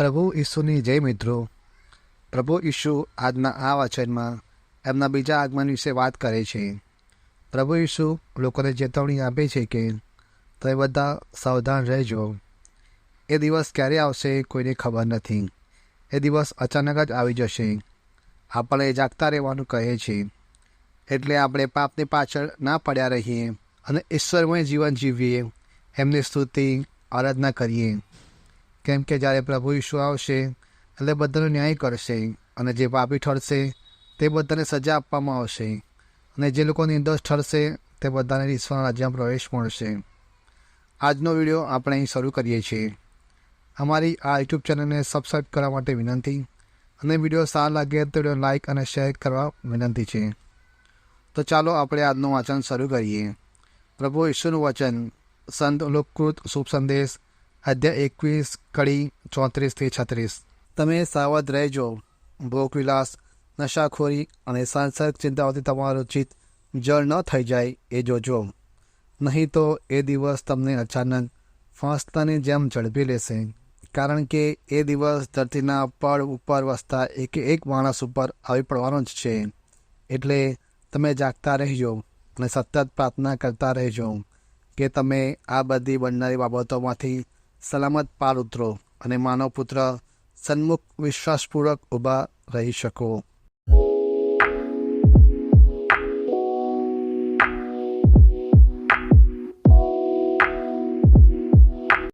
પ્રભુ ઈસુની જય મિત્રો. પ્રભુ ઈસુ આજના આ વચનમાં એમના બીજા આગમન વિશે વાત કરે છે. પ્રભુ ઈસુ લોકોને ચેતવણી આપે છે કે તમે બધા સાવધાન રહેજો. એ દિવસ ક્યારે આવશે કોઈને ખબર નથી. એ દિવસ અચાનક જ આવી જશે. આપણે જાગતા રહેવાનું કહે છે, એટલે આપણે પાપની પાછળ ના પડ્યા રહીએ અને ઈશ્વરમય જીવન જીવીએ, એમની સ્તુતિ આરાધના કરીએ. કેમ કે જ્યારે પ્રભુ ઈસુ આવશે એટલે બધાનો ન્યાય કરશે, અને જે પાપી ઠરશે તે બધાને સજા આપવામાં આવશે, અને જે લોકો નિર્દોષ ઠરશે તે બધાને ઈશ્વરના રાજ્યમાં પ્રવેશ મળશે. આજનો વિડીયો આપણે અહીં શરૂ કરીએ છીએ. અમારી આ યુટ્યુબ ચેનલને સબસ્ક્રાઈબ કરવા માટે વિનંતી, અને વિડીયો સારા લાગે તો વિડીયો લાઇક અને શેર કરવા વિનંતી છે. તો ચાલો આપણે આજનું વાંચન શરૂ કરીએ. પ્રભુ ઈસુનું વચન સંત લોકકૃત શુભ સંદેશ અધ્યાય 21 કડી 34-36. તમે સાવધ રહેજો. ભોગવિલાસ, નશાખોરી અને સાંસારિક ચિંતાઓથી તમારું ચિત્ત જળ ન થઈ જાય એ જોજો. નહીં તો એ દિવસ તમને અચાનક ફાંસલાની જેમ ઝડપી લેશે. કારણ કે એ દિવસ ધરતીના પળ ઉપર વસતા એક માણસ ઉપર આવી પડવાનો જ છે. એટલે તમે જાગતા રહેજો અને સતત પ્રાર્થના કરતા રહેજો કે તમે આ બધી બનનારી બાબતોમાંથી સલામત પાર ઉતરો અને માનવ પુત્ર સન્મુખ વિશ્વાસપૂર્વક ઊભા રહી શકો.